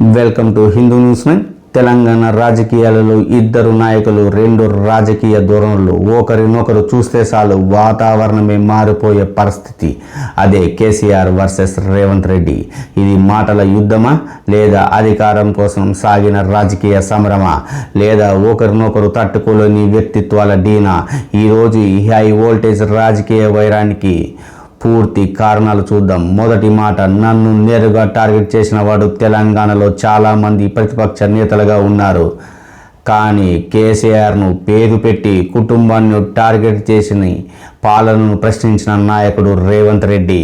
Welcome to Hindu news 9. Telangana రాజకీయాలలో ఇద్దరు నాయకులు, రెండు రాజకీయ ధోరణులు, ఒకరినొకరు చూస్తే చాలు వాతావరణమే మారిపోయే పరిస్థితి. అదే కేసీఆర్ వర్సెస్ రేవంత్ రెడ్డి. ఇది మాటల యుద్ధమా, లేదా అధికారం కోసం సాగిన రాజకీయ సమరమా, లేదా ఒకరినొకరు తట్టుకోలేని వ్యక్తిత్వాల డీనా? ఈరోజు ఈ హై వోల్టేజ్ రాజకీయ వైరానికి పూర్తి కారణాలు చూద్దాం. మొదటి మాట, నన్ను నేరుగా టార్గెట్ చేసిన వాడు తెలంగాణలో చాలామంది ప్రతిపక్ష నేతలుగా ఉన్నారు. కానీ కేసీఆర్ను పేరు పెట్టి కుటుంబాన్ని టార్గెట్ చేసిన పాలనను ప్రశ్నించిన నాయకుడు రేవంత్ రెడ్డి.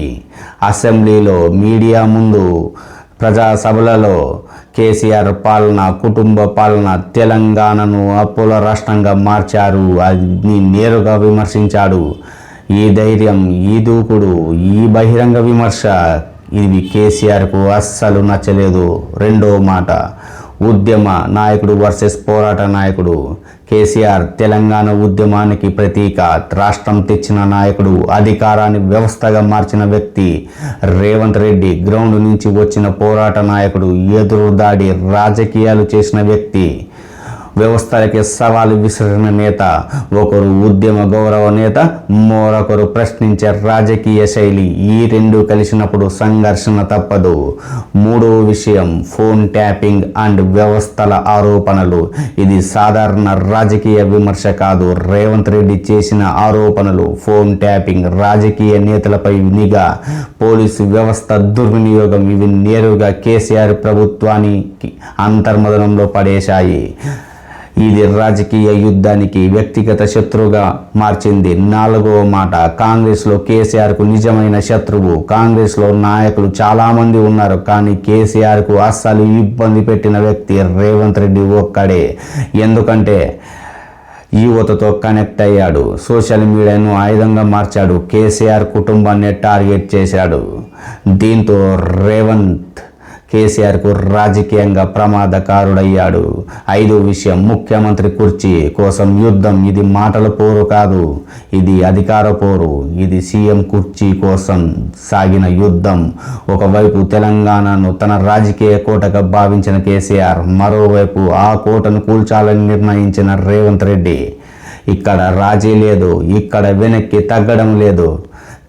అసెంబ్లీలో, మీడియా ముందు, ప్రజాసభలలో కేసీఆర్ పాలన, కుటుంబ పాలన, తెలంగాణను అప్పుల రాష్ట్రంగా మార్చారు అని నేరుగా విమర్శించాడు. ఈ ధైర్యం, ఈ దూకుడు, ఈ బహిరంగ విమర్శ ఇవి కేసీఆర్కు అస్సలు నచ్చలేదు. రెండో మాట, ఉద్యమ నాయకుడు వర్సెస్ పోరాట నాయకుడు. కేసీఆర్ తెలంగాణ ఉద్యమానికి ప్రతీక, రాష్ట్రం తెచ్చిన నాయకుడు, అధికారాన్ని వ్యవస్థగా మార్చిన వ్యక్తి. రేవంత్ రెడ్డి గ్రౌండ్ నుంచి వచ్చిన పోరాట నాయకుడు, ఎదురుదాడి రాజకీయాలు చేసిన వ్యక్తి, వ్యవస్థలకి సవాలు విసిరిన నేత. ఒకరు ఉద్యమ గౌరవ నేత, మరొకరు ప్రశ్నించే రాజకీయ శైలి. ఈ రెండు కలిసినప్పుడు సంఘర్షణ తప్పదు. మూడో విషయం, ఫోన్ ట్యాపింగ్ అండ్ వ్యవస్థల ఆరోపణలు. ఇది సాధారణ రాజకీయ విమర్శ కాదు. రేవంత్ రెడ్డి చేసిన ఆరోపణలు ఫోన్ ట్యాపింగ్, రాజకీయ నేతలపై నిఘా, పోలీసు వ్యవస్థ దుర్వినియోగం ఇవి నేరుగా కేసీఆర్ ప్రభుత్వానికి అంతర్మదనంలో పడేశాయి. ఇది రాజకీయ యుద్ధానికి వ్యక్తిగత శత్రువుగా మార్చింది. నాలుగవ మాట, కాంగ్రెస్లో కేసీఆర్కు నిజమైన శత్రువు. కాంగ్రెస్లో నాయకులు చాలామంది ఉన్నారు, కానీ కేసీఆర్కు అస్సలు ఇబ్బంది పెట్టిన వ్యక్తి రేవంత్ రెడ్డి ఒక్కడే. ఎందుకంటే యువతతో కనెక్ట్ అయ్యాడు, సోషల్ మీడియాను ఆయుధంగా మార్చాడు, కేసీఆర్ కుటుంబాన్ని టార్గెట్ చేశాడు. దీంతో రేవంత్ కేసీఆర్కు రాజకీయంగా ప్రమాదకారుడయ్యాడు. ఐదో విషయం, ముఖ్యమంత్రి కుర్చీ కోసం యుద్ధం. ఇది మాటల పోరు కాదు, ఇది అధికార పోరు. ఇది సీఎం కుర్చీ కోసం సాగిన యుద్ధం. ఒకవైపు తెలంగాణను తన రాజకీయ కోటగా భావించిన కేసీఆర్, మరోవైపు ఆ కోటను కూల్చాలని నిర్ణయించిన రేవంత్ రెడ్డి. ఇక్కడ రాజీ లేదు, ఇక్కడ వెనక్కి తగ్గడం లేదు.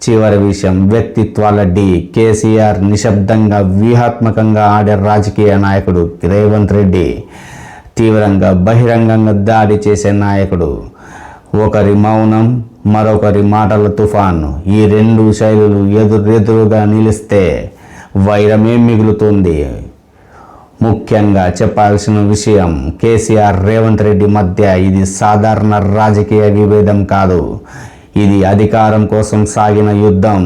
చివరి విషయం, వ్యక్తిత్వాల డి. కేసీఆర్ నిశ్శబ్దంగా, వ్యూహాత్మకంగా ఆడే రాజకీయ నాయకుడు. రేవంత్ రెడ్డి తీవ్రంగా, బహిరంగంగా దాడి చేసే నాయకుడు. ఒకరి మౌనం, మరొకరి మాటల తుఫాను. ఈ రెండు శైలులు ఎదురెదురుగా నిలిస్తే వైరమే మిగులుతుంది. ముఖ్యంగా చెప్పాల్సిన విషయం, కేసీఆర్ రేవంత్ రెడ్డి మధ్య ఇది సాధారణ రాజకీయ విభేదం కాదు. ఇది అధికారం కోసం సాగిన యుద్ధం.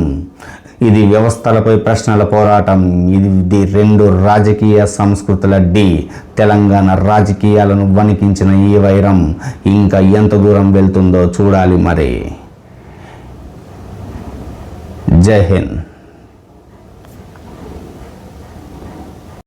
ఇది వ్యవస్థలపై ప్రశ్నల పోరాటం. ఇది రెండు రాజకీయ సంస్కృతుల డి. తెలంగాణ రాజకీయాలను వణికించిన ఈ వైరం ఇంకా ఎంత దూరం వెళ్తుందో చూడాలి మరి. జై హింద్.